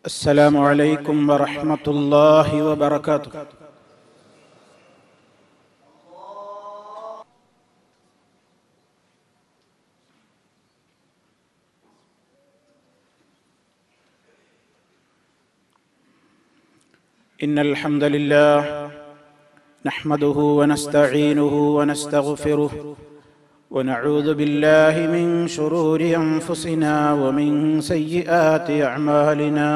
السلام عليكم ورحمة الله وبركاته. إن الحمد لله نحمده ونستعينه ونستغفره ونعوذ بالله من شرور أنفسنا ومن سيئات أعمالنا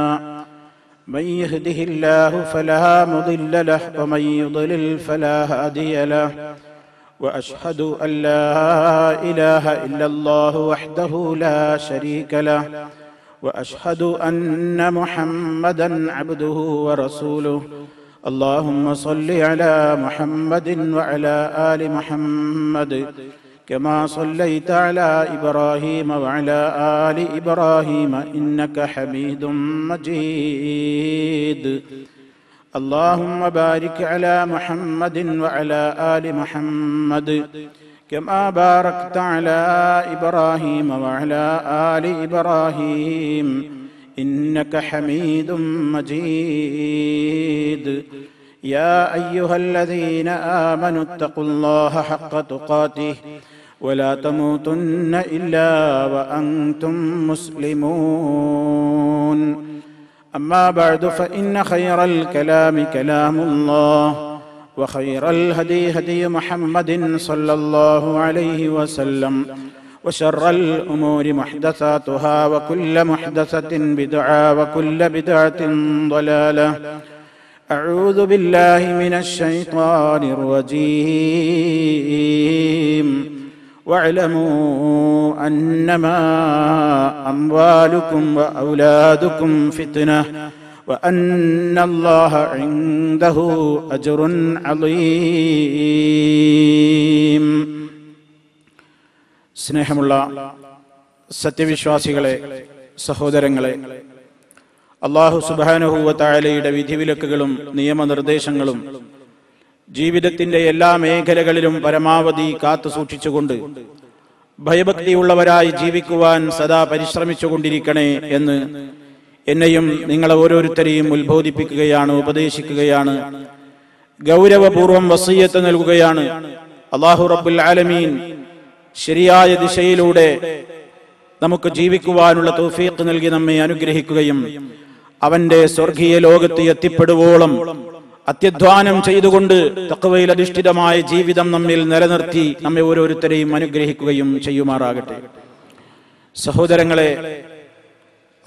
من يهده الله فلا مضل له ومن يضلل فلا هادي له وأشهد أن لا إله إلا الله وحده لا شريك له وأشهد أن محمدا عبده ورسوله. اللهم صل على محمد وعلى آل محمد كما صليت على إبراهيم وعلى آل إبراهيم إنك حميد مجيد. اللهم بارك على محمد وعلى آل محمد كما باركت على إبراهيم وعلى آل إبراهيم إنك حميد مجيد. يا أيها الذين آمنوا اتقوا الله حق تقاته ولا تموتن إلا وأنتم مسلمون. أما بعد فإن خير الكلام كلام الله وخير الهدي هدي محمد صلى الله عليه وسلم وشر الأمور محدثاتها وكل محدثة بدعة وكل بدعة ضلالة. أعوذ بالله من الشيطان الرجيم. واعلموا أنما أموالكم وأولادكم فتنة وأن الله عنده أجر عظيم. സ്നേഹമുള്ള സത്യവിശ്വാസികളെ, സഹോദരങ്ങളെ, അല്ലാഹു സുബ്ഹാനഹു വ തആലയുടെ വിധിവിലക്കുകളും നിയമനിർദ്ദേശങ്ങളും ജീവിതത്തിന്റെ എല്ലാ മേഖലകളിലും പരമാവധി കാത്തു സൂക്ഷിച്ചുകൊണ്ട് ഭയഭക്തിയുള്ളവരായി ജീവിക്കുവാൻ സദാ പരിശ്രമിച്ചുകൊണ്ടിരിക്കണേ എന്ന് എന്നെയും നിങ്ങളെ ഓരോരുത്തരെയും ഉത്ബോധിപ്പിക്കുകയാണ്, ഉപദേശിക്കുകയാണ്, ഗൗരവപൂർവം വസിയ്യത്ത് നൽകുകയാണ്. അല്ലാഹു റബ്ബുൽ ആലമീൻ ശരിയായ ദിശയിലൂടെ നമുക്ക് ജീവിക്കുവാനുള്ള തൗഫീഖ് നൽകി നമ്മെ അനുഗ്രഹിക്കുകയും അവന്റെ സ്വർഗീയ ലോകത്ത് എത്തിപ്പെടുവോളം അത്യധ്വാനം ചെയ്തുകൊണ്ട് തഖ്വയിൽ അധിഷ്ഠിതമായ ജീവിതം നമ്മിൽ നിലനിർത്തി നമ്മെ ഓരോരുത്തരെയും അനുഗ്രഹിക്കുകയും ചെയ്യുമാറാകട്ടെ. സഹോദരങ്ങളെ,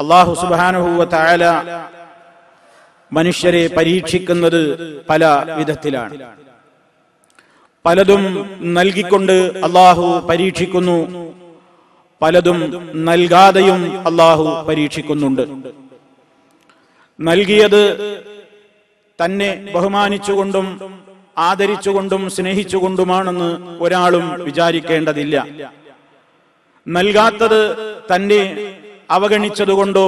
അല്ലാഹു സുബ്ഹാനഹു വ തആല മനുഷ്യരെ പരീക്ഷിക്കുന്നത് പല വിധത്തിലാണ്. പലതും നൽകിക്കൊണ്ട് അല്ലാഹു പരീക്ഷിക്കുന്നു, പലതും നൽകാതെയും അല്ലാഹു പരീക്ഷിക്കുന്നുണ്ട്. നൽകിയത് തന്നെ ബഹുമാനിച്ചുകൊണ്ടും ആദരിച്ചുകൊണ്ടും സ്നേഹിച്ചുകൊണ്ടുമാണെന്ന് ഒരാളും വിചാരിക്കേണ്ടതില്ല. നൽകാത്തത് തന്നെ അവഗണിച്ചതുകൊണ്ടോ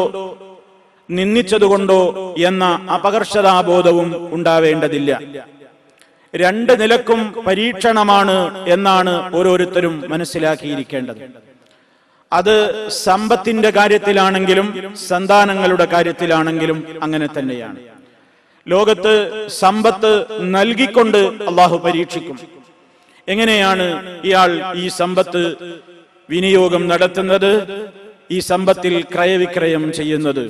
നിന്ദിച്ചതുകൊണ്ടോ എന്ന അപകർഷതാബോധവും ഉണ്ടാവേണ്ടതില്ല. രണ്ട് നിലക്കും പരീക്ഷണമാണ് എന്നാണ് ഓരോരുത്തരും മനസ്സിലാക്കിയിരിക്കേണ്ടത്. അത് സമ്പത്തിന്റെ കാര്യത്തിലാണെങ്കിലും സന്താനങ്ങളുടെ കാര്യത്തിലാണെങ്കിലും അങ്ങനെ തന്നെയാണ്. ലോകത്ത് സമ്പത്ത് നൽകിക്കൊണ്ട് അല്ലാഹു പരീക്ഷിക്കും. എങ്ങനെയാണ് ഇയാൾ ഈ സമ്പത്ത് വിനിയോഗം നടത്തുന്നത്, ഈ സമ്പത്തിൽ ക്രയവിക്രയം ചെയ്യുന്നത്?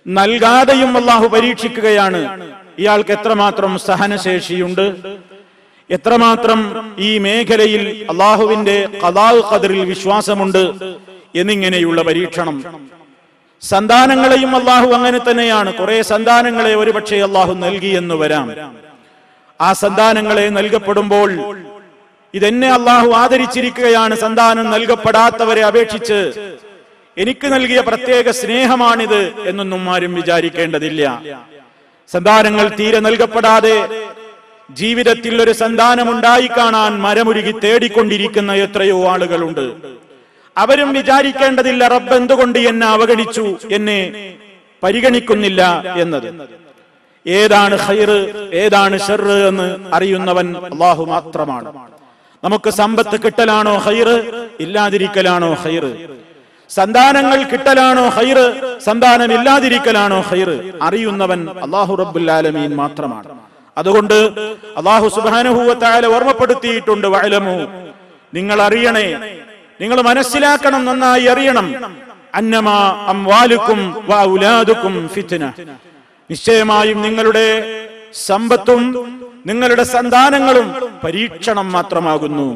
നൽകാതെയും അല്ലാഹു പരീക്ഷിക്കുകയാണ്. ഇയാൾക്ക് എത്രമാത്രം സഹനശേഷിയുണ്ട്, എത്രമാത്രം ഈ മേഖലയിൽ അല്ലാഹുവിന്റെ ഖദാ ഖദറിൽ വിശ്വാസമുണ്ട് എന്നിങ്ങനെയുള്ള പരീക്ഷണം. സന്താനങ്ങളെയും അല്ലാഹു അങ്ങനെ തന്നെയാണ്. കുറെ സന്താനങ്ങളെ ഒരുപക്ഷെ അല്ലാഹു നൽകിയെന്ന് വരാം. ആ സന്താനങ്ങളെ നൽകപ്പെടുമ്പോൾ ഇതെന്നെ അല്ലാഹു ആദരിച്ചിരിക്കുകയാണ്, സന്താനം നൽകപ്പെടാത്തവരെ അപേക്ഷിച്ച് എനിക്ക് നൽകിയ പ്രത്യേക സ്നേഹമാണിത് എന്നൊന്നും ആരും വിചാരിക്കേണ്ടതില്ല. സന്താനങ്ങൾ തീരെ നൽകപ്പെടാതെ ജീവിതത്തിൽ ഒരു സന്താനം ഉണ്ടായി കാണാൻ മരമുരുകി തേടിക്കൊണ്ടിരിക്കുന്ന എത്രയോ ആളുകളുണ്ട്. അവരും വിചാരിക്കേണ്ടതില്ല റബ്ബ് എന്തുകൊണ്ട് എന്നെ അവഗണിച്ചു, എന്നെ പരിഗണിക്കുന്നില്ല എന്നത്. ഏതാണ് ഖൈറ് ഏതാണ് ശർറ് എന്ന് അറിയുന്നവൻ അല്ലാഹു മാത്രമാണ്. നമുക്ക് സമ്പത്ത് കിട്ടലാണോ ഖൈറ്, ഇല്ലാതിരിക്കലാണോ ഖൈറ്? സന്താനങ്ങൾ കിട്ടലാണോ ഖൈറ്, സന്താനമില്ലാതിരിക്കലാണോ ഖൈറ്? അറിയുന്നവൻ അല്ലാഹു റബ്ബുൽ ആലമീൻ മാത്രമാണ്. അതുകൊണ്ട് അല്ലാഹു സുബ്ഹാനഹു വ തആല ഓർമ്മപ്പെടുത്തിയിട്ടുണ്ട്, വഅലമു, നിങ്ങൾ അറിയണേ, നിങ്ങൾ മനസ്സിലാക്കണം, നന്നായി അറിയണം, അന്നമാ അംവാലുക്കും വ ഔലാദുക്കും ഫിത്ന, നിശ്ചയമായും നിങ്ങളുടെ സമ്പത്തും നിങ്ങളുടെ സന്താനങ്ങളും പരീക്ഷണം മാത്രമാകുന്നു.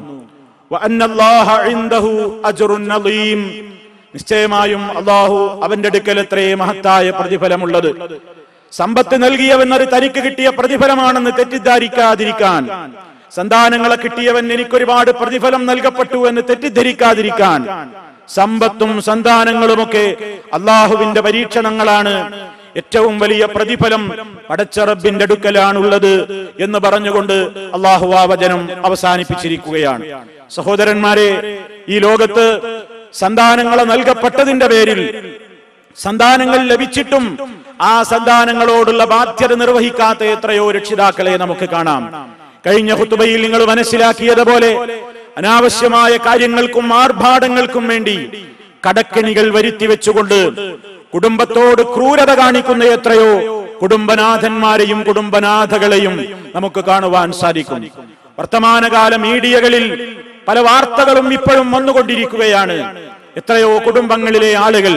വ അന്നല്ലാഹ ഇൻദഹു അജ്റുൻ അളീം, നിശ്ചയമായും അല്ലാഹു അവന്റെ അടുക്കൽ എത്രയേ മഹത്തായ പ്രതിഫലമുള്ളത്. സമ്പത്ത് നൽകിയവൻ അത് തനിക്ക് കിട്ടിയ പ്രതിഫലമാണെന്ന് തെറ്റിദ്ധരിക്കാതിരിക്കാൻ, സന്താനങ്ങളെ കിട്ടിയവൻ എനിക്കൊരുപാട് പ്രതിഫലം നൽകപ്പെട്ടു എന്ന് തെറ്റിദ്ധരിക്കാതിരിക്കാൻ, സമ്പത്തും സന്താനങ്ങളുമൊക്കെ അള്ളാഹുവിന്റെ പരീക്ഷണങ്ങളാണ്, ഏറ്റവും വലിയ പ്രതിഫലം പടച്ച റബ്ബിന്റെ അടുക്കലാണുള്ളത് എന്ന് പറഞ്ഞുകൊണ്ട് അള്ളാഹു ആ വചനം അവസാനിപ്പിച്ചിരിക്കുകയാണ്. സഹോദരന്മാരെ, ഈ ലോകത്ത് സന്താനങ്ങളെ നൽകപ്പെട്ടതിന്റെ പേരിൽ സന്താനങ്ങൾ ലഭിച്ചിട്ടും ആ സന്താനങ്ങളോടുള്ള ബാധ്യത നിർവഹിക്കാത്ത എത്രയോ രക്ഷിതാക്കളെ നമുക്ക് കാണാം. കഴിഞ്ഞ ഖുതുബയിൽ നിങ്ങൾ മനസ്സിലാക്കിയതുപോലെ അനാവശ്യമായ കാര്യങ്ങൾക്കും ആർഭാടങ്ങൾക്കും വേണ്ടി കടക്കെണികൾ വരുത്തി വെച്ചുകൊണ്ട് കുടുംബത്തോട് ക്രൂരത കാണിക്കുന്ന എത്രയോ കുടുംബനാഥന്മാരെയും കുടുംബനാഥകളെയും നമുക്ക് കാണുവാൻ സാധിക്കും. വർത്തമാനകാല മീഡിയകളിൽ പല വാർത്തകളും ഇപ്പോഴും വന്നുകൊണ്ടിരിക്കുകയാണ്. എത്രയോ കുടുംബങ്ങളിലെ ആളുകൾ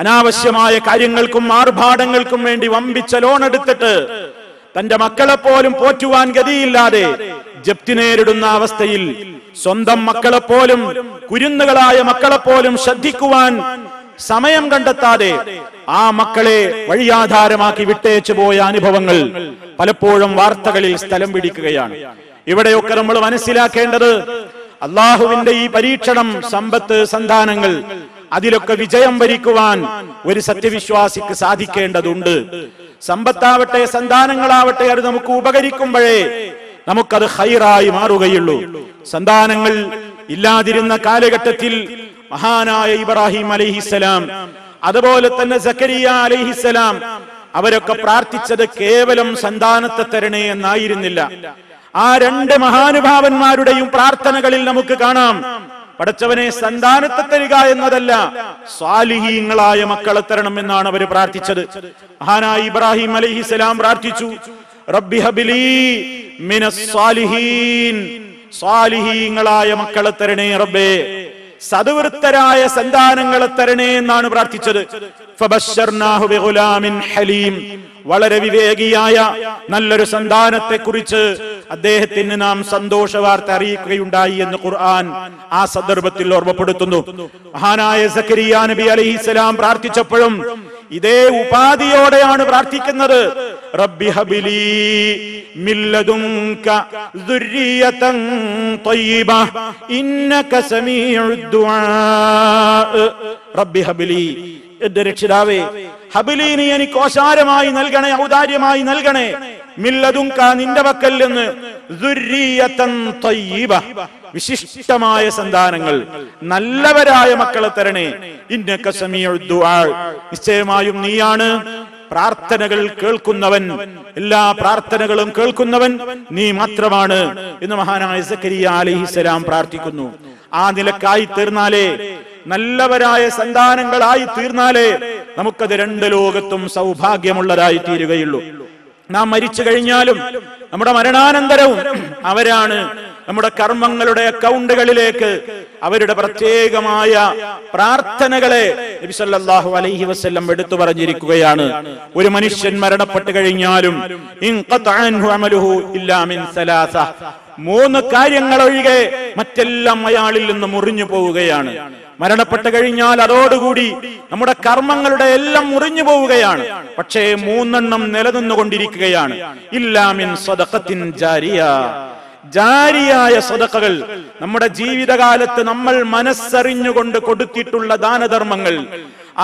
അനാവശ്യമായ കാര്യങ്ങൾക്കും ആർഭാടങ്ങൾക്കും വേണ്ടി വമ്പിച്ച ലോൺ എടുത്തിട്ട് തന്റെ മക്കളെ പോലും പോറ്റുവാൻ ഗതിയില്ലാതെ ജപ്തി നേരിടുന്ന അവസ്ഥയിൽ സ്വന്തം മക്കളെപ്പോലും, കുരുന്നുകളായ മക്കളെപ്പോലും ശ്രദ്ധിക്കുവാൻ സമയം കണ്ടെത്താതെ ആ മക്കളെ വഴിയാധാരമാക്കി വിട്ടേച്ചു പോയ അനുഭവങ്ങൾ പലപ്പോഴും വാർത്തകളിൽ സ്ഥലം പിടിക്കുകയാണ്. ഇവിടെയൊക്കെ നമ്മൾ മനസ്സിലാക്കേണ്ടത്, അള്ളാഹുവിന്റെ ഈ പരീക്ഷണം, സമ്പത്ത്, സന്താനങ്ങൾ, അതിലൊക്കെ വിജയം വരിക്കുവാൻ ഒരു സത്യവിശ്വാസിക്ക് സാധിക്കേണ്ടതുണ്ട്. സമ്പത്താവട്ടെ സന്താനങ്ങളാവട്ടെ അത് നമുക്ക് ഉപകരിക്കുമ്പോഴേ നമുക്കത് ഖൈറായി മാറുകയുള്ളൂ. സന്താനങ്ങൾ ഇല്ലാതിരുന്ന കാലഘട്ടത്തിൽ മഹാനായ ഇബ്രാഹിം അലൈഹിസ്സലാം, അതുപോലെ തന്നെ സക്കരിയ അലൈഹിസ്സലാം, അവരൊക്കെ പ്രാർത്ഥിച്ചത് കേവലം സന്താനത്തെ തരണേ എന്നായിരുന്നില്ല. ആ രണ്ട് മഹാനുഭാവന്മാരുടെയും പ്രാർത്ഥനകളിൽ നമുക്ക് കാണാം, പടച്ചവനെ സന്താനത്തെ തരിക എന്നതല്ല, സ്വാലിഹീങ്ങളായ മക്കളെ തരണം എന്നാണ് അവർ പ്രാർത്ഥിച്ചത്. മഹാനായ ഇബ്രാഹിം അലൈഹിസ്സലാം പ്രാർത്ഥിച്ചു, റബ്ബി ഹബ്ലി മിനസ് സ്വാലിഹീൻ, സ്വാലിഹീങ്ങളായ മക്കളെ തരണേ റബ്ബേ, സദ്വൃത്തരായ സന്താനങ്ങളെ തരണേ എന്നാണ് പ്രാർത്ഥിച്ചത്. ഫബശ്ശർനാഹു ബിഗുലാമിൻ ഹലീം, വളരെ വിവേകിയായ നല്ലൊരു സന്താനത്തെ കുറിച്ച് അദ്ദേഹത്തിന് നാം സന്തോഷ വാർത്ത അറിയിക്കുകയുണ്ടായി എന്ന് ഖുർആൻ ആ സന്ദർഭത്തിൽ ഓർമ്മപ്പെടുത്തുന്നു. മഹാനായ സക്കരിയ നബി അലൈഹിസ്സലാം പ്രാർത്ഥിച്ചപ്പോഴും ഇതേ ഉപാധിയോടെയാണ് പ്രാർത്ഥിക്കുന്നത്. റബ്ബി ഹബ്ലി മിൻ ലദുൻക ദുർരിയതൻ ത്വയ്യിബ ഇന്നക സമീഉദ് ദുആ. റബ്ബി ഹബ്ലി, എന്റെ രക്ഷിതാവേ, ഹബ്ലി, നീ എനിക്ക് ഓശാരമായി നൽകണേ, ഔദാര്യമായി നൽകണേ, മിൻ ലദുൻക, നിന്റെ പക്കൽ നിന്ന്, ദുർരിയതൻ ത്വയ്യിബ, വിശിഷ്ടമായ സന്താനങ്ങൾ, നല്ലവരായ മക്കളെ തരണേ, ഇന്നക സമീഉദ് ദുആ, നിശ്ചയമായും നീയാണ് പ്രാർത്ഥനകൾ കേൾക്കുന്നവൻ, എല്ലാ പ്രാർത്ഥനകളും കേൾക്കുന്നവൻ നീ മാത്രമാണ് എന്ന് മഹാനായ സക്കരിയ അലൈഹിസ്സലാം പ്രാർത്ഥിക്കുന്നു. ആ നിലക്കായി തീർന്നാലേ, നല്ലവരായ സന്താനങ്ങളായി തീർന്നാലേ നമുക്കത് രണ്ട് ലോകത്തും സൗഭാഗ്യമുള്ളതായി തീരുകയുള്ളൂ. നാം മരിച്ചു കഴിഞ്ഞാലും നമ്മുടെ മരണാനന്തരവും അവരാണ് നമ്മുടെ കർമ്മങ്ങളുടെ അക്കൗണ്ടുകളിലേക്ക് അവരുടെ പ്രത്യേകമായ പ്രാർത്ഥനകളെ നബി സല്ലല്ലാഹു അലൈഹി വസല്ലം എടുത്തു പറഞ്ഞിരിക്കുകയാണ്. ഒരു മനുഷ്യൻ മരണപ്പെട്ടു കഴിഞ്ഞാലും ഇൻഖതഅൻഹു അമലുഹു ഇല്ലാ മിൻ സലാസ, മൂന്ന് കാര്യങ്ങൾ ഒഴികെ മറ്റെല്ലാം അയാളിൽ നിന്ന് മുറിഞ്ഞു പോവുകയാണ്. മരണപ്പെട്ടു കഴിഞ്ഞാൽ അതോടുകൂടി നമ്മുടെ കർമ്മങ്ങളുടെ എല്ലാം മുറിഞ്ഞു പോവുകയാണ്. പക്ഷേ മൂന്നെണ്ണം നിലനിന്നുകൊണ്ടിരിക്കുകയാണ്. ഇല്ലാ മിൻ സദഖത്തിൻ ജാരിയ, ജാരിയായ സദഖകൾ, നമ്മുടെ ജീവിതകാലത്ത് നമ്മൾ മനസ്സറിഞ്ഞുകൊണ്ട് കൊടുത്തിട്ടുള്ള ദാനധർമ്മങ്ങൾ,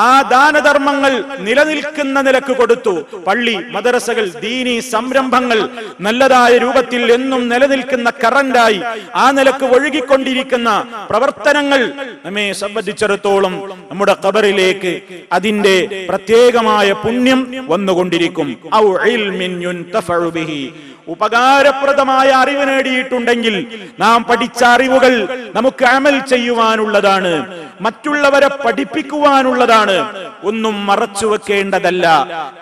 ആ ദാനധർമ്മങ്ങൾ നിലനിൽക്കുന്ന നിലക്ക് കൊടുത്തു. പള്ളി, മദ്രസകൾ, ദീനി സംരംഭങ്ങൾ നല്ലതായ രൂപത്തിൽ എന്നും നിലനിൽക്കുന്ന കറന്റായി ആ നിലക്ക് ഒഴുകിക്കൊണ്ടിരിക്കുന്ന പ്രവർത്തനങ്ങൾ നമ്മെ സംബന്ധിച്ചിടത്തോളം നമ്മുടെ ഖബറിലേക്ക് അതിന്റെ പ്രത്യേകമായ പുണ്യം വന്നുകൊണ്ടിരിക്കും. ഔ ഇൽമിൻ യുൻതഫഉ ബിഹി ഉപകാരപ്രദമായ അറിവ് നേടിയിട്ടുണ്ടെങ്കിൽ നാം പഠിച്ച അറിവുകൾ നമുക്ക് അമൽ ചെയ്യുവാനുള്ളതാണ്, മറ്റുള്ളവരെ പഠിപ്പിക്കുവാനുള്ളതാണ്. ഒന്നും മറച്ചു വെക്കേണ്ടതല്ല.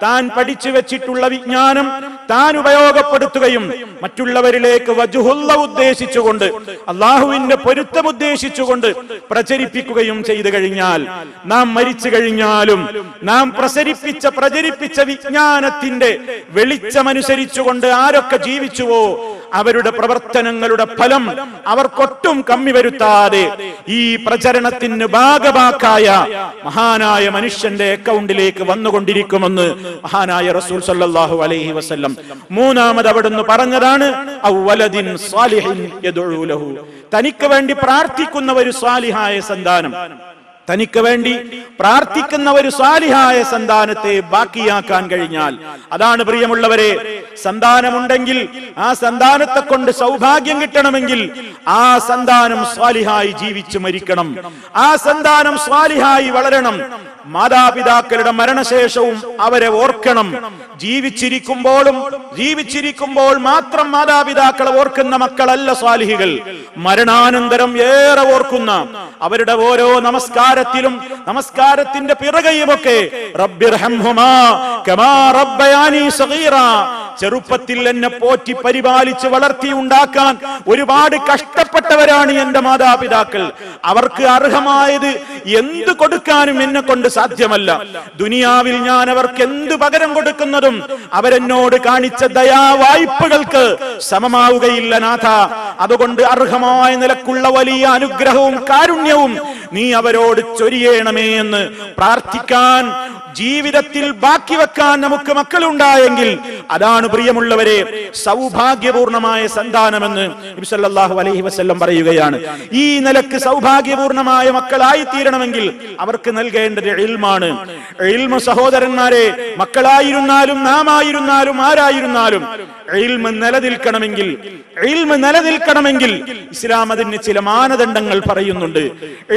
താൻ പഠിച്ചു വെച്ചിട്ടുള്ള വിജ്ഞാനം താൻ ഉപയോഗപ്പെടുത്തുകയും മറ്റുള്ളവരിലേക്ക് വജ്ഹുള്ള ഉദ്ദേശിച്ചുകൊണ്ട്, അള്ളാഹുവിന്റെ പൊരുത്തം ഉദ്ദേശിച്ചുകൊണ്ട് പ്രചരിപ്പിക്കുകയും ചെയ്തു കഴിഞ്ഞാൽ, നാം മരിച്ചു കഴിഞ്ഞാലും നാം പ്രചരിപ്പിച്ച വിജ്ഞാനത്തിന്റെ വെളിച്ചമനുസരിച്ചുകൊണ്ട് ആരൊക്കെ ജീവിച്ചുവോ അവരുടെ പ്രവർത്തനങ്ങളുടെ ഫലം അവർക്കൊട്ടും കമ്മി വരുത്താതെ ഈ പ്രചരണത്തിന് ഭാഗമാക്കായ മഹാനായ മനുഷ്യന്റെ അക്കൗണ്ടിലേക്ക് വന്നുകൊണ്ടിരിക്കുമെന്ന് മഹാനായ റസൂൽ സല്ലല്ലാഹു അലൈഹി വസല്ലം മൂന്നാമത് അവിടുന്ന് പറഞ്ഞതാണ്, അവ്വലദിൻ സാലിഹിൻ യദ്ഉ ലഹു. തനിക്ക് വേണ്ടി പ്രാർത്ഥിക്കുന്ന ഒരു സാലിഹായ സന്താനം, തനിക്ക് വേണ്ടി പ്രാർത്ഥിക്കുന്ന ഒരു സാലിഹായ സന്താനത്തെ ബാക്കിയാക്കാൻ കഴിഞ്ഞാൽ, അതാണ് പ്രിയമുള്ളവരെ, സന്താനമുണ്ടെങ്കിൽ ആ സന്താനത്തെ കൊണ്ട് സൗഭാഗ്യം കിട്ടണമെങ്കിൽ ആ സന്താനം സ്വാലിഹായി ജീവിച്ചു മരിക്കണം, ആ സന്താനം സ്വാലിഹായി വളരണം. മാതാപിതാക്കളുടെ മരണശേഷവും അവരെ ഓർക്കണം. ജീവിച്ചിരിക്കുമ്പോൾ മാത്രം മാതാപിതാക്കളെ ഓർക്കുന്ന മക്കളല്ല സ്വാലിഹികൾ. മരണാനന്തരം ഏറെ ഓർക്കുന്ന, അവരുടെ ഓരോ നമസ്കാരത്തിലും നമസ്കാരത്തിന്റെ പിറകെയുമൊക്കെ റബ്ബിർഹംഹുമാ കമാ റബ്ബയാനി സഗീറാ, ചെറുപ്പത്തിൽ എന്നെ പോറ്റി പരിപാലിച്ച് വളർത്തി ഉണ്ടാക്കാൻ ഒരുപാട് കഷ്ടപ്പെട്ടവരാണ് എന്റെ മാതാപിതാക്കൾ. അവർക്ക് അർഹമായത് എന്ത് കൊടുക്കാനും എന്നെ കൊണ്ട് സാധ്യമല്ല. ദുനിയാവിൽ ഞാൻ അവർക്ക് എന്ത് പകരം കൊടുക്കുന്നതും അവരെന്നോട് കാണിച്ച ദയാവായ്പകൾക്ക് സമമാവുകയില്ല നാഥ. അതുകൊണ്ട് അർഹമായ നിലക്കുള്ള വലിയ അനുഗ്രഹവും കാരുണ്യവും നീ അവരോട് ചൊരിയണമേ എന്ന് പ്രാർത്ഥിക്കാൻ, ജീവിതത്തിൽ ബാക്കി വെക്കാൻ നമുക്ക് മക്കളുണ്ടായെങ്കിൽ അതാണ് പ്രിയമുള്ളവരെ സൗഭാഗ്യപൂർണമായ സന്താനമെന്ന് നബി സല്ലല്ലാഹു അലൈഹി വസല്ലം പറയുകയാണ്. ഈ നിലക്ക് സൗഭാഗ്യപൂർണമായ മക്കളായി തീരണമെങ്കിൽ അവർക്ക് നൽകേണ്ടത് ഇൽമാണ്. ഇൽമ സഹോദരന്മാരെ, മക്കളായിരുന്നാലും നാം ആയിരുന്നാലും ആരായിരുന്നാലും ഇൽമ നിലനിൽക്കണമെങ്കിൽ ഇസ്ലാം അതിന് ചില മാനദണ്ഡങ്ങൾ പറയുന്നുണ്ട്.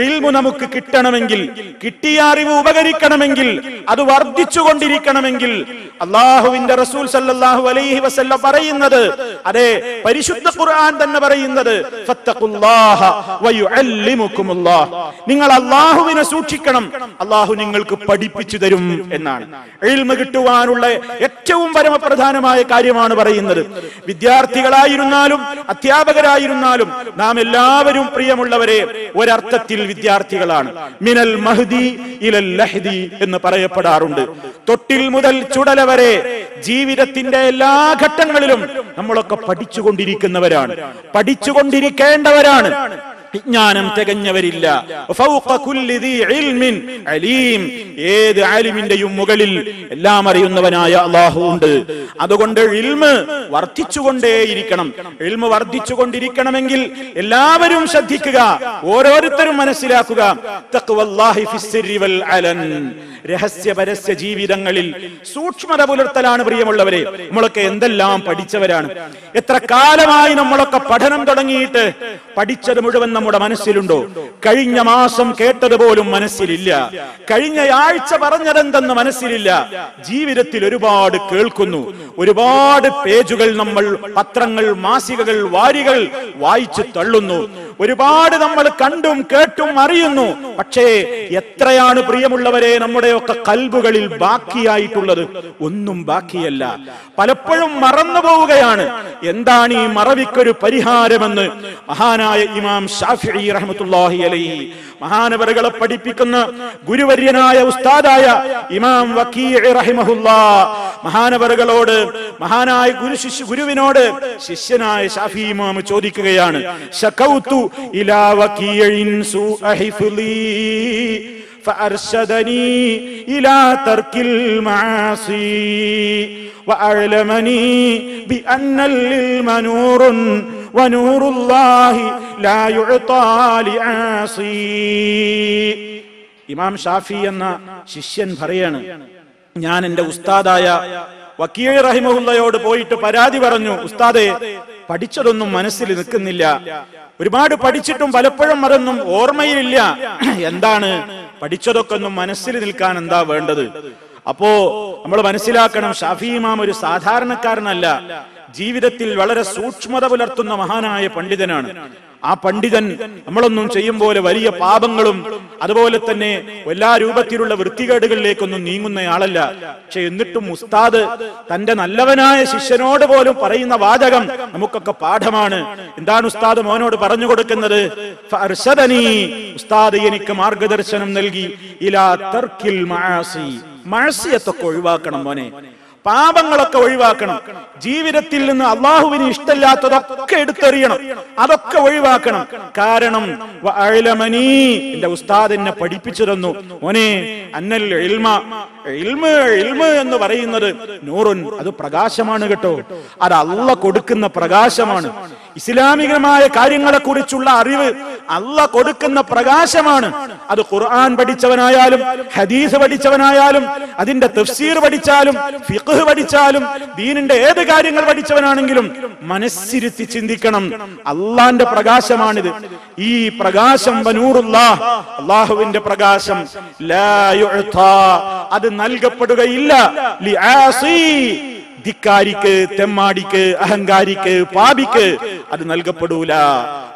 ഇൽമ നമുക്ക് കിട്ടണമെങ്കിൽ, കിട്ടിയ അറിവ് ഉപകരിക്കണമെങ്കിൽ, അത് വർദ്ധിച്ചുകൊണ്ടിരിക്കണമെങ്കിൽ അല്ലാഹുവിന്റെ റസൂൽ സല്ലല്ലാഹു അലൈഹി വസല്ലം പറയുന്നത്, അതെ പരിശുദ്ധ ഖുർആൻ തന്നെ പറയുന്നത്, ഫത്തഖുല്ലാഹ വയുഅല്ലിമുകുമുല്ലാഹ്, നിങ്ങൾ അല്ലാഹുവിനെ സൂക്ഷിക്കണം, അല്ലാഹു നിങ്ങൾക്ക് പഠിപ്പിച്ചു തരും എന്നാണ്. ഇൽമ കിട്ടുവാനുള്ള ഏറ്റവും പരമപ്രധാനമായ കാര്യമാണ് പറയുന്നത്. വിദ്യാർത്ഥികളായിരുന്നാലും അധ്യാപകരായിരുന്നാലും നാം എല്ലാവരും പ്രിയമുള്ളവരെ ഒരർത്ഥത്തിൽ വിദ്യാർത്ഥികളാണ്. മിനൽ മഹ്ദി ഇലൽ ലഹ്ദി എന്ന് പറയപ്പെടാറുണ്ട്. തൊട്ടിൽ മുതൽ ചുടല വരെ ജീവിതത്തിന്റെ എല്ലാ ഘട്ടങ്ങളിലും നമ്മളൊക്കെ പഠിച്ചുകൊണ്ടിരിക്കുന്നവരാണ്, പഠിച്ചുകൊണ്ടിരിക്കേണ്ടവരാണ്. വിജ്ഞാനം തികഞ്ഞവരില്ല. ഏത് ആലിമിന്റെയും മുകളിൽ എല്ലാം അറിയുന്നവനായ അല്ലാഹു ഉണ്ട്. അതുകൊണ്ട് ഇൽമ് വർദ്ധിച്ചുകൊണ്ടേയിരിക്കണം. ഇൽമ് വർദ്ധിച്ചുകൊണ്ടിരിക്കണമെങ്കിൽ എല്ലാവരും ശ്രദ്ധിക്കുക, ഓരോരുത്തരും മനസ്സിലാക്കുക, തഖ്വല്ലാഹി ഫിസ്സിരി വൽ അലൻ, രഹസ്യ പരസ്യ ജീവിതങ്ങളിൽ സൂക്ഷ്മത പുലർത്തലാണ് പ്രിയമുള്ളവരെ. നമ്മളൊക്കെ എന്തെല്ലാം പഠിച്ചവരാണ്. എത്ര കാലമായി നമ്മളൊക്കെ പഠനം തുടങ്ങിയിട്ട് പഠിച്ചത് മുഴുവൻ നമ്മുടെ മനസ്സിലുണ്ടോ? കഴിഞ്ഞ മാസം കേട്ടതുപോലും മനസ്സിലില്ല, കഴിഞ്ഞ ആഴ്ച പറഞ്ഞതെന്തെന്ന് മനസ്സിലില്ല. ജീവിതത്തിൽ ഒരുപാട് കേൾക്കുന്നു, ഒരുപാട് പേജുകൾ നമ്മൾ പത്രങ്ങൾ, മാസികകൾ, വാരികൾ വായിച്ചു തള്ളുന്നു, ഒരുപാട് നമ്മൾ കണ്ടും കേട്ടും അറിയുന്നു. പക്ഷേ എത്രയാണ് പ്രിയമുള്ളവരെ നമ്മുടെയൊക്കെ കൽബുകളിൽ ബാക്കിയായിട്ടുള്ളത്? ഒന്നും ബാക്കിയല്ല. പലപ്പോഴും മറന്നു പോവുകയാണ്. എന്താണ് ഈ മറവിക്കൊരു പരിഹാരമെന്ന് മഹാനായ ഇമാം ശാഫിഈ റഹ്മത്തുള്ളാഹി അലൈഹി, മഹാനവറുകളെ പഠിപ്പിക്കുന്ന ഗുരുവര്യനായ ഉസ്താദായ ഇമാം വക്കീഇ റഹിമഹുല്ലാഹ്, മഹാനവറുകളോട്, മഹാനായ ഗുരുവിനോട് ശിഷ്യനായ ശാഫി ഇമാം ചോദിക്കുകയാണ്, ശകൗതു ഇലാ വക്കീഇൻ സൂഅ ഹിഫ്ളി فأرشدني إلى ترك المعاصي وأعلمني بأن العلم نور ونور الله لا يعطى لعاصي. ഇമാം ഷാഫി എന്ന ശിഷ്യൻ പറയാണ്, ഞാൻ എന്റെ ഉസ്താദായ വക്കീഇ റഹിമഹുല്ലയോട് പോയിട്ട് പരാതി പറഞ്ഞു, ഉസ്താദേ പഠിച്ചതൊന്നും മനസ്സിൽ നിൽക്കുന്നില്ല, ഒരുപാട് പഠിച്ചിട്ടും പലപ്പോഴും അതൊന്നും ഓർമ്മയിലില്ല. എന്താണ് പഠിച്ചതൊക്കെ ഒന്നും മനസ്സിൽ നിൽക്കാൻ എന്താ വേണ്ടത്? അപ്പോ നമ്മൾ മനസ്സിലാക്കണം, ഷാഫി ഇമാം ഒരു സാധാരണക്കാരനല്ല. ജീവിതത്തിൽ വളരെ സൂക്ഷ്മത പുലർത്തുന്ന മഹാനായ പണ്ഡിതനാണ്. ആ പണ്ഡിതൻ നമ്മളൊന്നും ചെയ്യും പോലെ വലിയ പാപങ്ങളും അതുപോലെ തന്നെ എല്ലാ രൂപത്തിലുള്ള വൃത്തികേടുകളിലേക്കൊന്നും നീങ്ങുന്നയാളല്ല. പക്ഷെ എന്നിട്ടും ഉസ്താദ് തന്റെ നല്ലവനായ ശിഷ്യനോട് പോലും പറയുന്ന വാചകം നമുക്കൊക്കെ പാഠമാണ്. എന്താണ് ഉസ്താദ് മോനോട് പറഞ്ഞു കൊടുക്കുന്നത്? ഫഅർശദനി, ഉസ്താദ് എനിക്ക് മാർഗദർശനം നൽകി, ഇലാ തർക്കിൽ മആസി, മഅസിയത്തൊക്കെ ഒഴിവാക്കണം മോനെ, പാപങ്ങളൊക്കെ ഒഴിവാക്കണം. ജീവിതത്തിൽ നിന്ന് അള്ളാഹുവിന് ഇഷ്ടമില്ലാത്തതൊക്കെ എടുത്തെറിയണം, അതൊക്കെ ഒഴിവാക്കണം. കാരണം എന്റെ ഉസ്താദ് എന്നെ പഠിപ്പിച്ചു തന്നു, മോനെ അന്നൽ ഇൽമ, ഇൽമ് എന്ന് പറയുന്നത് നൂറുൻ, അത് പ്രകാശമാണ് കേട്ടോ. അത് അള്ളാഹ് കൊടുക്കുന്ന പ്രകാശമാണ്. ഇസ്ലാമികമായ കാര്യങ്ങളെ കുറിച്ചുള്ള അറിവ് അള്ളാഹ് കൊടുക്കുന്ന പ്രകാശമാണ്. അത് ഖുർആൻ പഠിച്ചവനായാലും ഹദീസ് പഠിച്ചവനായാലും അതിന്റെ തഫ്സീർ പഠിച്ചാലും ഫിഖ് പഠിച്ചാലും ദീനിന്റെ ഏത് കാര്യങ്ങൾ പഠിച്ചവനാണെങ്കിലും മനസ്സിരുത്തി ചിന്തിക്കണം, അള്ളാന്റെ പ്രകാശമാണിത്. ഈ പ്രകാശം വനൂറുല്ലാഹ്, അള്ളാഹുവിന്റെ പ്രകാശം, ലാ യുഅതാ, അത് നൽകപ്പെടുകയില്ല ലിആസി, ധിക്കാരിക്ക്, തെമ്മാടിക്ക്, അഹങ്കാരിക്ക്, പാപിക്ക് അത് നൽകപ്പെടൂല.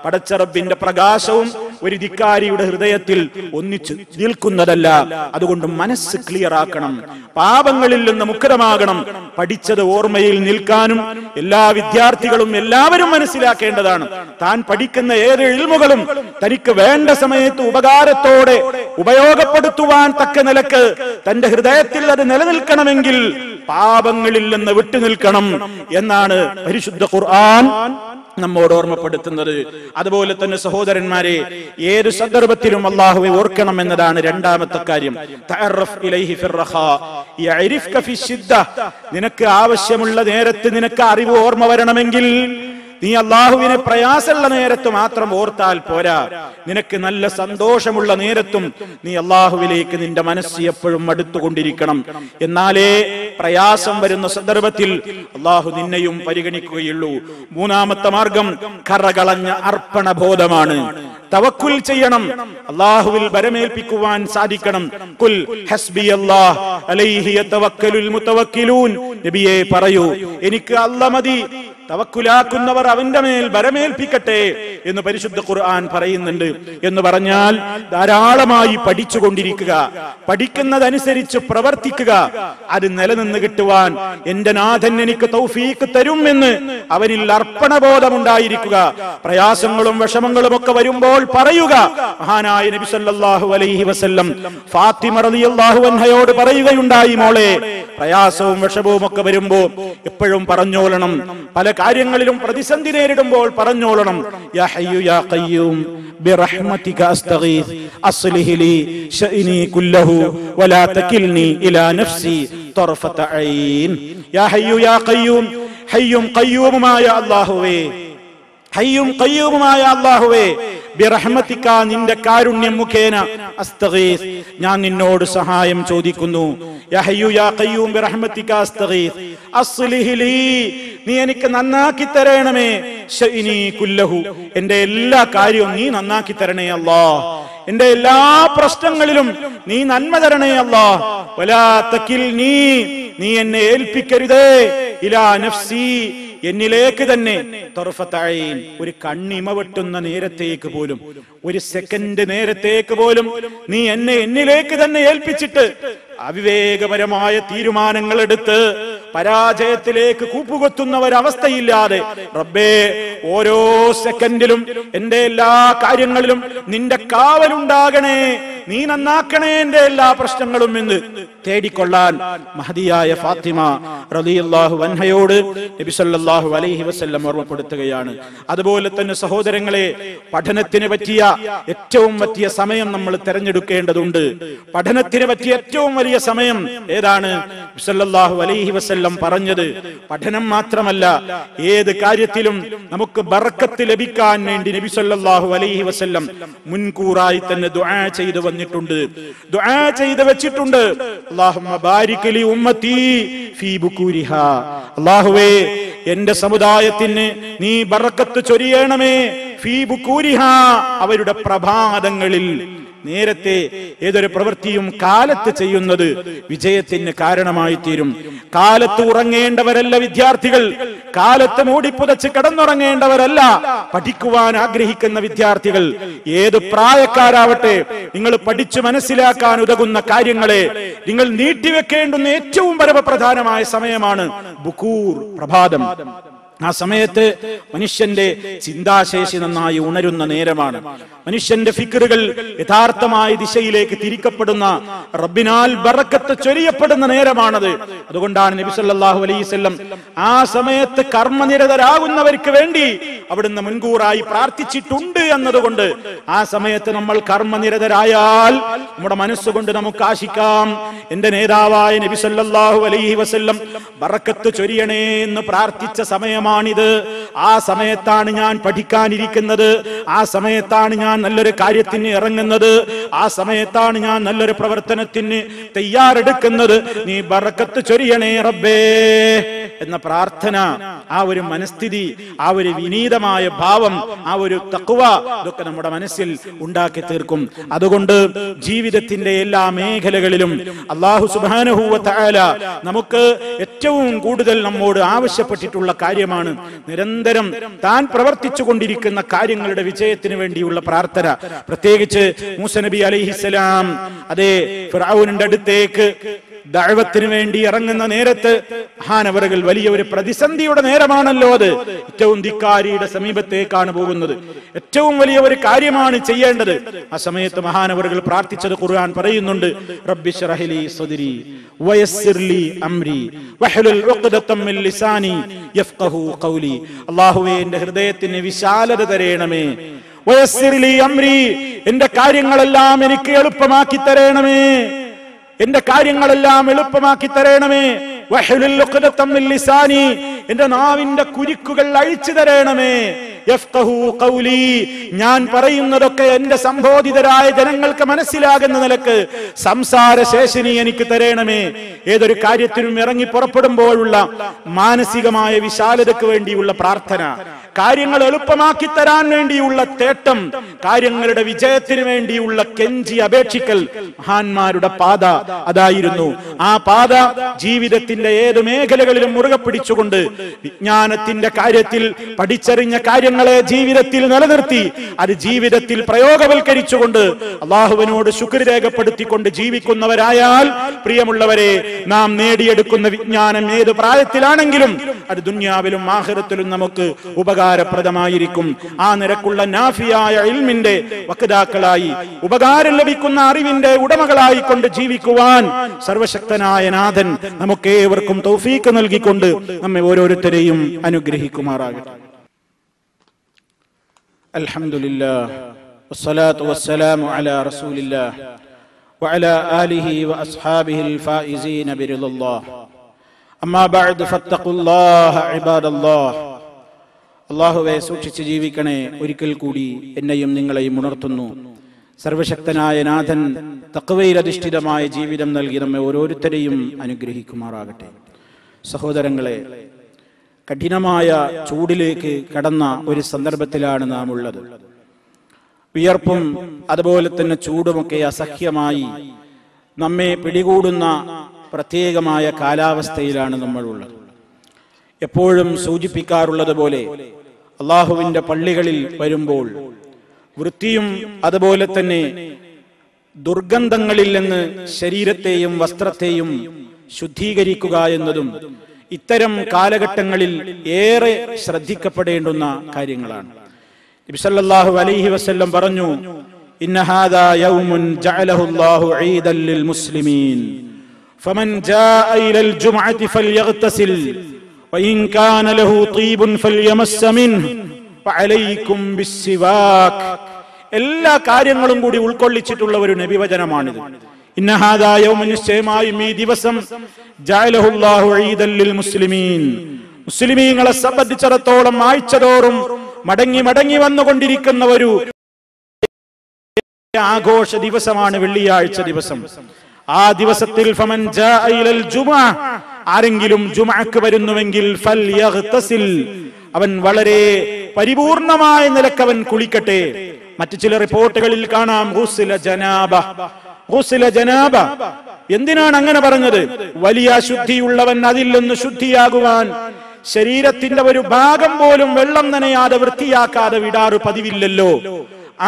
പടച്ച റബ്ബിന്റെ പ്രകാശവും ഒരു ധിക്കാരിയുടെ ഹൃദയത്തിൽ ഒന്നിച്ചു നിൽക്കുന്നതല്ല. അതുകൊണ്ട് മനസ്സ് ക്ലിയർ ആക്കണം, പാപങ്ങളിൽ നിന്ന് മുക്തമാകണം. പഠിച്ചത് ഓർമ്മയിൽ നിൽക്കാനും എല്ലാ വിദ്യാർത്ഥികളും എല്ലാവരും മനസ്സിലാക്കേണ്ടതാണ്. താൻ പഠിക്കുന്ന ഏത് ഇൽമുകളും തനിക്ക് വേണ്ട സമയത്ത് ഉപകാരത്തോടെ ഉപയോഗപ്പെടുത്തുവാൻ തക്ക നിലക്ക് തന്റെ ഹൃദയത്തിൽ അത് നിലനിൽക്കണമെങ്കിൽ പാപങ്ങളിൽ നിന്ന് വിട്ടുനിൽക്കണം എന്നാണ് പരിശുദ്ധ ഖുർആൻ നമ്മോട് ഓർമ്മപ്പെടുത്തുന്നത്. അതുപോലെ തന്നെ സഹോദരന്മാരെ, ഏത് സന്ദർഭത്തിലും അല്ലാഹുവെ ഓർക്കണം എന്നതാണ് രണ്ടാമത്തെ കാര്യം. തഅറഫ് ഇലൈഹി ഫിർറഖാ യഅരിഫക ഫിശ്ശിദ്ദ, നിനക്ക് ആവശ്യമുള്ള നേരത്ത് നിനക്ക് അറിവ് ഓർമ്മ വരണമെങ്കിൽ നീ അള്ളാഹുവിനെ പ്രയാസമുള്ള നേരത്ത് മാത്രം ഓർത്താൽ പോരാ. നിനക്ക് നല്ല സന്തോഷമുള്ള നേരത്തും നീ അള്ളാഹുവിലേക്ക് നിന്റെ മനസ്സ് എപ്പോഴും അടുത്തുകൊണ്ടിരിക്കണം. എന്നാലേ പ്രയാസം വരുന്ന സന്ദർഭത്തിൽ അള്ളാഹു നിന്നെയും പരിഗണിക്കുകയുള്ളൂ. മൂന്നാമത്തെ മാർഗം കറകളഞ്ഞ അർപ്പണബോധമാണ്. തവക്കുൽ ചെയ്യണം, അള്ളാഹുവിൽ ബരമേൽപ്പിക്കുവാൻ സാധിക്കണം. ഖുൽ ഹസ്ബിയല്ലാഹ് അലൈഹി യതവക്കലുൽ മുതവക്കിലൂൻ, നബിയേ പറയൂ, എനിക്ക് അല്ലാഹ് മതി, തവക്കുലാക്കുന്നവർ അവന്റെ മേൽ ബരമേൽപ്പിക്കട്ടെ എന്ന് പരിശുദ്ധ ഖുർആൻ പറയുന്നുണ്ട്. എന്ന് പറഞ്ഞാൽ ധാരാളമായി പഠിച്ചുകൊണ്ടിരിക്കുക, പഠിക്കുന്നതനുസരിച്ച് പ്രവർത്തിക്കുക. അത് നിലനിന്ന് കിട്ടുവാൻ എന്റെ നാഥൻ എനിക്ക് തൗഫീഖ് തരും എന്ന് അവനിൽ അർപ്പണബോധമുണ്ടായിരിക്കുക. പ്രയാസങ്ങളും വിഷമങ്ങളും ഒക്കെ വരുമ്പോൾ പറയുക. മഹാനായ നബി സല്ലല്ലാഹു അലൈഹി വസല്ലം ഫാത്തിമ റളിയല്ലാഹു അൻഹയോട് പറയുകയുണ്ടായി, മോളെ പ്രയാസവും വിഷമവും ഒക്കെ വരുമ്പോ എപ്പോഴും പറഞ്ഞോളണം, പല കാര്യങ്ങളിലും പ്രതിസന്ധി നേരിടുമ്പോൾ പറഞ്ഞോളണം, യാ ഹയ്യു യാ ഖയ്യൂം ബിറഹ്മതിക അസ്തഗീസ് അസ്ലിഹ് ലി ശഅനി കുല്ലഹു വലാ തകിൽനി ഇലാ നഫ്സി തർഫത ഐൻ. യാ ഹയ്യു യാ ഖയ്യൂം, ഹയ്യും ഖയ്യൂമുമായ അല്ലാഹുവേ, ഹയ്യും ഖയ്യൂമുമായ അല്ലാഹുവേ, ബിറഹ്മതിക നിന്റെ കാരുണ്യം മുഖേന അസ്തഗീസ് ഞാൻ നിന്നോട് സഹായം ചോദിക്കുന്നു. യാ ഹയ്യു യാ ഖയ്യൂം ബിറഹ്മതിക അസ്തഗീസ് അസ്ലിഹ് ലീ, നീ എനിക്ക് നന്നാക്കി തരണമേ, ശഅനി കുല്ലഹു, എന്റെ എല്ലാ കാര്യവും നീ നന്നാക്കി തരണേ അല്ലാഹ്, എന്റെ എല്ലാ പ്രശ്നങ്ങളിലും നീ നന്മ തരണേ അല്ലാഹ്. വലാ തകിൽനി, നീ എന്നെ ഏൽപ്പിക്കരുതേ, ഇലാ നഫ്സി, എന്നിലേക്ക് തന്നെ, തർഫത ഐൻ, ഒരു കണ്ണിമ വെട്ടുന്ന നേരത്തേക്ക് പോലും, ഒരു സെക്കൻഡ് നേരത്തേക്ക് പോലും നീ എന്നെ എന്നിലേക്ക് തന്നെ ഏൽപ്പിച്ചിട്ട് അവിവേകപരമായ തീരുമാനങ്ങൾ എടുത്ത് പരാജയത്തിലേക്ക് കൂപ്പുകൊത്തുന്ന ഒരവസ്ഥയില്ലാതെ, റബ്ബേ ഓരോ സെക്കൻഡിലും എന്റെ എല്ലാ കാര്യങ്ങളിലും നിന്റെ കാവലുണ്ടാകണേ, നീ നന്നാക്കണേ എന്റെ എല്ലാ പ്രശ്നങ്ങളും എന്ന് തേടിക്കൊള്ളാൻ മഹദിയായ ഫാത്തിമ റളിയല്ലാഹു അൻഹയോട് നബി സല്ലല്ലാഹു അലൈഹി വസല്ലം ഓർമ്മപ്പെടുത്തുകയാണ്. അതുപോലെ തന്നെ സഹോദരങ്ങളെ, പഠനത്തിന് പറ്റിയ ഏറ്റവും വലിയ സമയം നമ്മൾ തിരഞ്ഞെടുക്കേണ്ടതുണ്ട്. പഠനത്തിന് പറ്റിയ ഏറ്റവും വലിയ സമയം ഏതാണ്? നബി സല്ലല്ലാഹു അലൈഹി വസല്ലം പറഞ്ഞത് പഠനം മാത്രമല്ല, ഏത് കാര്യത്തിലും നമുക്ക് ബർക്കത്ത് ലഭിക്കാൻ വേണ്ടി നബി സല്ലല്ലാഹു അലൈഹി വസല്ലം മുൻകൂറായി തന്നെ ദുആ ചെയ്തു വന്നിട്ടുണ്ട്, ദുആ ചെയ്തു വെച്ചിട്ടുണ്ട്. അല്ലാഹുമ്മ ബാരിക് ലി ഉമ്മത്തി ഫീ ബുകൂരിഹാ, അല്ലാഹുവേ എന്റെ സമുദായത്തിന് നീ ബർക്കത്ത് ചൊരിയണമേ, ഫീ ബുകൂരിഹാ, അവരുടെ പ്രഭാതങ്ങളിൽ. നേരത്തെ ഏതൊരു പ്രവൃത്തിയും കാലത്ത് ചെയ്യുന്നത് വിജയത്തിന് കാരണമായി തീരും. കാലത്ത് ഉറങ്ങേണ്ടവരല്ല വിദ്യാർത്ഥികൾ, കാലത്ത് മൂടിപ്പുതച്ച് കിടന്നുറങ്ങേണ്ടവരല്ല പഠിക്കുവാൻ ആഗ്രഹിക്കുന്ന വിദ്യാർത്ഥികൾ. ഏത് പ്രായക്കാരാവട്ടെ, നിങ്ങൾ പഠിച്ചു മനസ്സിലാക്കാൻ ഉതകുന്ന കാര്യങ്ങളെ നിങ്ങൾ നീട്ടിവെക്കേണ്ടുന്ന ഏറ്റവും പരമപ്രധാനമായ സമയമാണ് ബുക്കൂർ, പ്രഭാതം. ആ സമയത്ത് മനുഷ്യന്റെ ചിന്താശേഷി നന്നായി ഉണരുന്ന നേരമാണ്. മനുഷ്യന്റെ ഫിക്റുകൾ യഥാർത്ഥമായ ദിശയിലേക്ക് തിരിക്കപ്പെടുന്ന, റബ്ബിനാൽ ബറക്കത്ത് ചൊരിയപ്പെടുന്ന നേരമാണത്. അതുകൊണ്ടാണ് നബി സല്ലല്ലാഹു അലൈഹി വസല്ലം ആ സമയത്ത് കർമ്മനിരതരാകുന്നവർക്ക് വേണ്ടി അവിടുന്ന് മുൻകൂറായി പ്രാർത്ഥിച്ചിട്ടുണ്ട് എന്നതുകൊണ്ട് ആ സമയത്ത് നമ്മൾ കർമ്മനിരതരായാൽ നമ്മുടെ മനസ്സുകൊണ്ട് നമുക്ക് ആശിക്കാം, എന്റെ നേതാവായ നബി സല്ലല്ലാഹു അലൈഹി വസല്ലം ബറക്കത്ത് ചൊരിയണേ എന്ന് പ്രാർത്ഥിച്ച സമയമാണിത്. ആ സമയത്താണ് ഞാൻ പഠിക്കാനിരിക്കുന്നത്, ആ സമയത്താണ് ഞാൻ നല്ലൊരു കാര്യത്തിന് ഇറങ്ങുന്നത്, ആ സമയത്താണ് ഞാൻ നല്ലൊരു പ്രവർത്തനത്തിന് തയ്യാറെടുക്കുന്നത്. നീ ബറക്കത്ത് ചൊരിയണേ റബ്ബേ എന്ന പ്രാർത്ഥന, ആ ഒരു മനസ്ഥിതി, ആ ഒരു വിനീതമായ ഭാവം, ആ ഒരു തഖ്വ, ഇതൊക്കെ നമ്മുടെ മനസ്സിൽ ഉണ്ടാക്കി തീർക്കും. അതുകൊണ്ട് ജീവിതത്തിന്റെ എല്ലാ മേഖലകളിലും അല്ലാഹു സുബ്ഹാനഹു വ തആല നമുക്ക് ഏറ്റവും കൂടുതൽ നമ്മോട് ആവശ്യപ്പെട്ടിട്ടുള്ള കാര്യമാണ് നിരന്തരം താൻ പ്രവർത്തിച്ചു കൊണ്ടിരിക്കുന്ന കാര്യങ്ങളുടെ വിജയത്തിന് വേണ്ടിയുള്ള പ്രാർത്ഥന. പ്രത്യേകിച്ച് മൂസ നബി അലൈഹിസ്സലാം അതേ ഫിർഔനിന്റെ അടുത്തേക്ക് ദഅവത്തിന് വേണ്ടി ഇറങ്ങുന്ന നേരത്ത് മഹാനവറുകൾ വലിയ ഒരു പ്രതിസന്ധിയുടെ നേരമാണല്ലോ അത്. ഏറ്റവും ധിക്കാരിയുടെ സമീപത്തേക്കാണ് പോകുന്നത്, ഏറ്റവും വലിയ ഒരു കാര്യമാണ് ചെയ്യേണ്ടത്. ആ സമയത്ത് മഹാനവറുകൾ പ്രാർത്ഥിച്ചത് ഖുർആൻ പറയുന്നുണ്ട്, റബ്ബി ശ്റഹ് ലി സദ്രി വയസ്സിർ ലി അംരി വഹ്ലുൽ ഉഖ്ദതം മിൻ ലിസാനി യഫ്ഖഹു ഖൗലി. അല്ലാഹുവേ, എന്റെ ഹൃദയത്തിന് വിശാലത തരേണമേ. വയസ്സിർ ലി അംരി, എന്റെ കാര്യങ്ങളെല്ലാം എനിക്ക് എളുപ്പമാക്കി തരേണമേ, എന്റെ കാര്യങ്ങളെല്ലാം എളുപ്പമാക്കി തരേണമേ. വഹ്ലുൽ ഉഖ്ദതം മിൻ ലിസാനി, എന്റെ നാവിന്റെ കുരുക്കുകൾ അഴിച്ചു തരേണമേ. യഫ്ഖഹു ഖൗലി, ഞാൻ പറയുന്നതൊക്കെ എന്റെ സംബോധിതരായ ജനങ്ങൾക്ക് മനസ്സിലാകുന്ന നിലക്ക് സംസാരശേഷി എനിക്ക് തരേണമേ. ഏതൊരു കാര്യത്തിനും ഇറങ്ങി പുറപ്പെടുമ്പോഴുള്ള മാനസികമായ വിശാലതയ്ക്ക് വേണ്ടിയുള്ള പ്രാർത്ഥന, കാര്യങ്ങൾ എളുപ്പമാക്കി തരാൻ വേണ്ടിയുള്ള തേട്ടം, കാര്യങ്ങളുടെ വിജയത്തിന് വേണ്ടിയുള്ള കെഞ്ചി അപേക്ഷിക്കൽ, മഹാന്മാരുടെ പാത അതായിരുന്നു. ആ പാത ജീവിതത്തിന്റെ ഏത് മേഖലകളിലും മുറുകെ പിടിച്ചുകൊണ്ട് വിജ്ഞാനത്തിന്റെ കാര്യത്തിൽ പഠിച്ചറിഞ്ഞ കാര്യങ്ങളെ ജീവിതത്തിൽ നിലനിർത്തി അത് ജീവിതത്തിൽ പ്രയോഗവൽക്കരിച്ചുകൊണ്ട് അള്ളാഹുവിനോട് ശുക്ർ രേഖപ്പെടുത്തിക്കൊണ്ട് ജീവിക്കുന്നവരായാൽ, പ്രിയമുള്ളവരെ, നാം നേടിയെടുക്കുന്ന വിജ്ഞാനം ഏത് പ്രായത്തിലാണെങ്കിലും അത് ദുനിയാവിലും ആഖിറത്തിലും നമുക്ക് ഉപകാരപ്രദമായിരിക്കും. ആ നിരക്കുള്ള നാഫിയായ ഇൽമിന്റെ വക്താക്കളായി, ഉപകാരം ലഭിക്കുന്ന അറിവിന്റെ ഉടമകളായി കൊണ്ട് ജീവിക്കുവാൻ സർവശക്തനായ നാഥൻ നമുക്കേവർക്കും തൗഫീഖ് നൽകിക്കൊണ്ട് നമ്മെ ഓരോരുത്തരെയും അനുഗ്രഹിക്കുമാറാകട്ടെ. അൽഹംദുലില്ലാഹ് വസ്സലാത്തു വസ്സലാമു അലാ റസൂലില്ലാഹ് വഅലാ ആലിഹി വഅസ്ഹാബിഹിൽ ഫായിസീന ബിറിദല്ലാഹ്. അമ്മാ ബഅദ് ഫത്തഖുല്ലാഹ ഇബാദല്ലാഹ്. അല്ലാഹുവേ, സൂക്ഷിച്ച് ജീവിക്കണേ. ഒരിക്കൽ കൂടി എന്നെയും നിങ്ങളെയും ഉണർത്തുന്നു. സർവശക്തനായ നാഥൻ തഖ്വയിൽ അധിഷ്ഠിതമായ ജീവിതം നൽകി നമ്മെ ഓരോരുത്തരെയും അനുഗ്രഹിക്കുമാറാകട്ടെ. സഹോദരങ്ങളെ, കഠിനമായ ചൂടിലേക്ക് കടന്ന ഒരു സന്ദർഭത്തിലാണ് നാം ഉള്ളത്. വിയർപ്പും അതുപോലെ തന്നെ ചൂടുമൊക്കെ അസഹ്യമായി നമ്മെ പിടികൂടുന്ന പ്രത്യേകമായ കാലാവസ്ഥയിലാണ് നമ്മളുള്ളത്. എപ്പോഴും സൂചിപ്പിക്കാറുള്ളത് പോലെ അള്ളാഹുവിന്റെ പള്ളികളിൽ വരുമ്പോൾ വൃത്തിയും അതുപോലെ തന്നെ ദുർഗന്ധങ്ങളിൽ നിന്ന് ശരീരത്തെയും വസ്ത്രത്തെയും ശുദ്ധീകരിക്കുക എന്നതും ഇത്തരം കാലഘട്ടങ്ങളിൽ ഏറെ ശ്രദ്ധിക്കപ്പെടേണ്ടുന്ന കാര്യങ്ങളാണ്. നബി സല്ലല്ലാഹു അലൈഹി വസല്ലം പറഞ്ഞു, ഇന്ന ഹാദാ യൗമുൻ ജഅലഹു അല്ലാഹു ഈദൻ ലിൽ മുസ്ലിമീൻ ഫമൻ ജാഅ ഇലൽ ജുംഅതി ഫൽയഗ്തസിൽ വഇൻ കാന ലഹു തീബുൻ ഫൽയമസ്സ മിൻഹു വഅലൈക്കും ബിസ്സിവാക്. എല്ലാ കാര്യങ്ങളും കൂടി ഉൾക്കൊള്ളിച്ചിട്ടുള്ള ഒരു നബിവചനമാണിത്. ഇന്ന ഹാദാ യൗമുൻ, നിശ്ചയമായും ഈ ദിവസം ജഅലഹു അല്ലാഹു ഈദൻ ലിൽ മുസ്ലിമീൻ, മുസ്ലിമീങ്ങളെ സംബന്ധിച്ചിടത്തോളം ആഴ്ചതോറും മടങ്ങി മടങ്ങി വന്നുകൊണ്ടിരിക്കുന്ന ഒരു ആഘോഷ ദിവസമാണ് വെള്ളിയാഴ്ച ദിവസം. ആ ദിവസത്തിൽ ഫമൻ ജാഅ ഇലൽ ജുമുഅ, ആരെങ്കിലും ജുമുഅക്ക് വരുന്നുവെങ്കിൽ ഫൽയഗ്തസിൽ, അവൻ വളരെ പരിപൂർണമായ നിലക്ക് അവൻ കുളിക്കട്ടെ. മറ്റു ചില റിപ്പോർട്ടുകളിൽ കാണാം ഗുസ്ല ജനാബ. ഗുസ്ല ജനാബ എന്തിനാണ് അങ്ങനെ പറഞ്ഞത്? വലിയ അശുദ്ധിയുള്ളവൻ അതിൽ നിന്ന് ശുദ്ധിയാകുവാൻ ശരീരത്തിന്റെ ഒരു ഭാഗം പോലും വെള്ളം നനയാതെ വൃത്തിയാക്കാതെ വിടാറ് പതിവില്ലല്ലോ.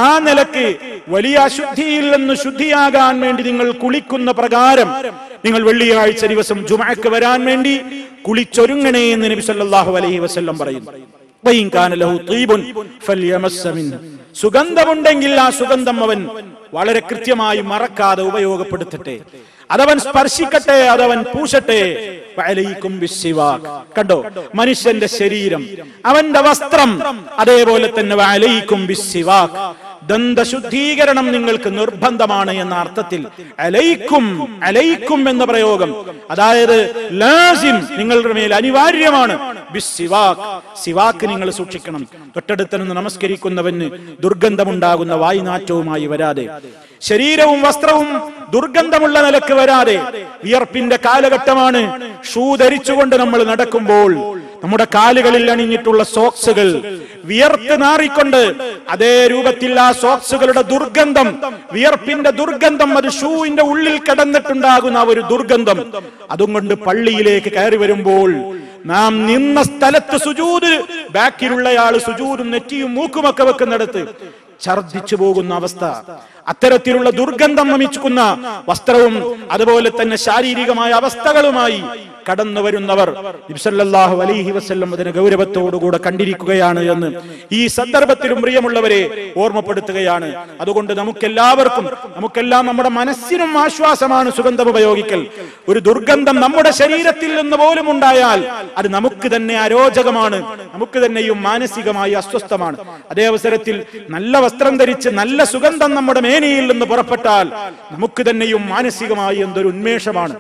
ആ നിലക്ക് വലിയ അശുദ്ധിയിൽ നിന്ന് ശുദ്ധിയാകാൻ വേണ്ടി നിങ്ങൾ കുളിക്കുന്ന പ്രകാരം നിങ്ങൾ വെള്ളിയാഴ്ച ദിവസം ജുമഅക്ക് വരാൻ വേണ്ടി കുളിച്ചൊരുങ്ങണേ എന്ന് നബി സല്ലല്ലാഹു അലൈഹി വസല്ലം പറയുന്നു. സുഗന്ധമുണ്ടെങ്കിൽ ആ സുഗന്ധം അവൻ വളരെ കൃത്യമായി മറക്കാതെ ഉപയോഗപ്പെടുത്തട്ടെ, അതവൻ സ്പർശിക്കട്ടെ, അതവൻ പൂശട്ടെ. കണ്ടോ, മനുഷ്യന്റെ ശരീരം, അവന്റെ വസ്ത്രം, അതേപോലെ തന്നെ വഅലൈക്കും ബിസ്സിവാക്, ദന്തശുദ്ധീകരണം നിങ്ങൾക്ക് നിർബന്ധമാണ് എന്ന അർത്ഥത്തിൽ അലൈക്കും, അലൈക്കും എന്ന പ്രയോഗം, അതായത് ലാസിം, നിങ്ങളുടെ മേൽ അനിവാര്യമാണ്. ബിസ്സിവാക്, സിവാക്ക് നിങ്ങൾ സൂക്ഷിക്കണം. തൊട്ടടുത്ത് നിന്ന് നമസ്കരിക്കുന്നവന് ദുർഗന്ധമുണ്ടാകുന്ന വായുനാറ്റവുമായി വരാതെ, ശരീരവും വസ്ത്രവും ദുർഗന്ധമുള്ള നിലക്ക് വരാതെ. വിയർപ്പിന്റെ കാലഘട്ടമാണ്. ഷൂ ധരിച്ചുകൊണ്ട് നമ്മൾ നടക്കുമ്പോൾ നമ്മുടെ കാലുകളിൽ അണിഞ്ഞിട്ടുള്ള സോക്സുകൾ വിയർത്ത് നാറിക്കൊണ്ട് അതേ രൂപത്തിൽ ആ സോക്സുകളുടെ ദുർഗന്ധം, വിയർപ്പിന്റെ ദുർഗന്ധം, അത് ഷൂവിന്റെ ഉള്ളിൽ കിടന്നിട്ടുണ്ടാകുന്ന ഒരു ദുർഗന്ധം, അതും കൊണ്ട് പള്ളിയിലേക്ക് കയറി വരുമ്പോൾ നാം നിന്ന സ്ഥലത്ത് സുജൂദ്, ബാക്കിലുള്ളയാൾ സുജൂദും നെറ്റിയും മൂക്കുമൊക്കെ വെക്കുന്നിടത്ത് ഛർദ്ദിച്ചു പോകുന്ന അവസ്ഥ, അത്തരത്തിലുള്ള ദുർഗന്ധം വമിക്കുന്ന വസ്ത്രവും അതുപോലെ തന്നെ ശാരീരികമായ അവസ്ഥകളുമായി കടന്നു വരുന്നവർ നബി സല്ലല്ലാഹു അലൈഹി വസല്ലം അതിനെ ഗൗരവത്തോടുകൂടെ കണ്ടിരിക്കുകയാണ് എന്ന് ഈ സന്ദർഭത്തിലും പ്രിയമുള്ളവരെ ഓർമ്മപ്പെടുത്തുകയാണ്. അതുകൊണ്ട് നമുക്കെല്ലാം നമ്മുടെ മനസ്സിനും ആശ്വാസമാണ് സുഗന്ധം ഉപയോഗിക്കൽ. ഒരു ദുർഗന്ധം നമ്മുടെ ശരീരത്തിൽ നിന്ന് പോലും ഉണ്ടായാൽ അത് നമുക്ക് തന്നെ അരോചകമാണ്, നമുക്ക് തന്നെയും മാനസികമായി അസ്വസ്ഥമാണ്. അതേ അവസരത്തിൽ നല്ല വസ്ത്രം ധരിച്ച് നല്ല സുഗന്ധം നമ്മുടെ മേനിയിൽ നിന്ന് പുറപ്പെട്ടാൽ നമുക്ക് തന്നെയും മാനസികമായി എന്തൊരു ഉന്മേഷമാണ്.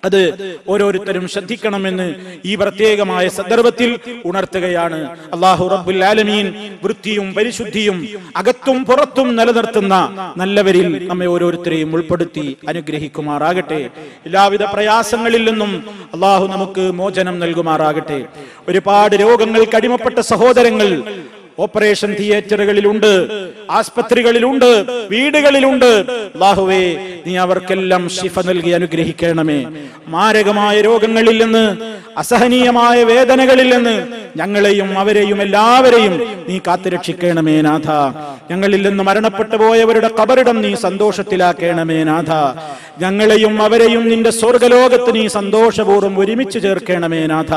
അത് ഓരോരുത്തരും ശ്രദ്ധിക്കണമെന്ന് ഈ പ്രത്യേകമായ സന്ദർഭത്തിൽ ഉണർത്തുകയാണ്. അല്ലാഹു റബ്ബുൽ ആലമീൻ വൃത്തിയും പരിശുദ്ധിയും അകത്തും പുറത്തും നിലനിർത്തുന്ന നല്ലവരിൽ നമ്മെ ഓരോരുത്തരെയും ഉൾപ്പെടുത്തി അനുഗ്രഹിക്കുമാറാകട്ടെ. എല്ലാവിധ പ്രയാസങ്ങളിൽ നിന്നും അല്ലാഹു നമുക്ക് മോചനം നൽകുമാറാകട്ടെ. ഒരുപാട് രോഗങ്ങൾക്ക് അടിമപ്പെട്ട സഹോദരങ്ങൾ ഓപ്പറേഷൻ തിയേറ്ററുകളിലുണ്ട്, ആസ്പത്രികളിലുണ്ട്, വീടുകളിലുണ്ട്. അല്ലാഹുവേ, നീ അവർക്കെല്ലാം ശിഫ നൽകി അനുഗ്രഹിക്കണമേ. മാരകമായ രോഗങ്ങളിൽ നിന്ന്, അസഹനീയമായ വേദനകളിൽ നിന്ന് ഞങ്ങളെയും അവരെയും എല്ലാവരെയും നീ കാത്തുരക്ഷിക്കണമേ നാഥ. ഞങ്ങളിൽ നിന്ന് മരണപ്പെട്ടു പോയവരുടെ ഖബറിടം നീ സന്തോഷത്തിലാക്കണമേ നാഥ. ഞങ്ങളെയും അവരെയും നിന്റെ സ്വർഗ്ഗലോകത്ത് നീ സന്തോഷപൂർവ്വം ഒരുമിച്ച് ചേർക്കണമേ നാഥ.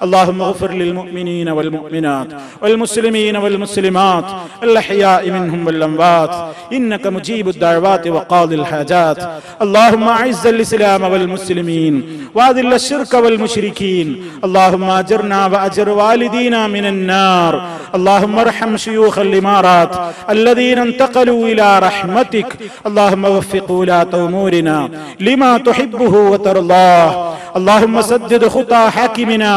അല്ലാഹുമ്മ ഗ്ഫിർ ലിൽ മുഅ്മിനീന വൽ മുഅ്മിനാത്ത് വൽ മുസ്ലിമീന വൽ മുസ്ലിമാത്ത് അൽ അഹ്യാഇ മിൻഹും വൽ അംവാത്ത് ഇന്നക മുജീബുദ് ദഅവാതി വഖാദിൽ ഹാജാത്ത്. അല്ലാഹുമ്മ അഇസ്സൽ ഇസ്ലാമ വൽ മുസ്ലിമീൻ വഅദിൽ അശ്ശിർക വൽ മുശ്രികീൻ. അല്ലാഹുമ്മ അജിർനാ വഅജിർ വാലിദീനാ മിനൻ നാർ. اللهم ارحم شيوخ الإمارات الذين انتقلوا إلى رحمتك. اللهم وفق ولاة أمورنا لما تحبه وترضاه. اللهم سدد خطى حاكمنا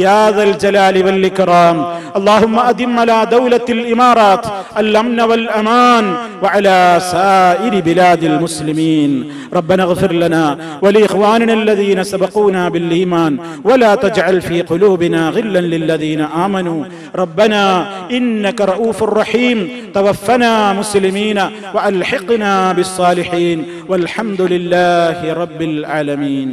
يا ذا الجلال والإكرام. اللهم أدم على دولة الإمارات الأمن والأمان وعلى سائر بلاد المسلمين. ربنا اغفر لنا ولإخواننا الذين سبقونا بالإيمان ولا تجعل في قلوبنا غلا للذين آمنوا. ربنا إنك رؤوف رحيم. توفنا مسلمين وألحقنا بالصالحين والحمد لله رب العالمين.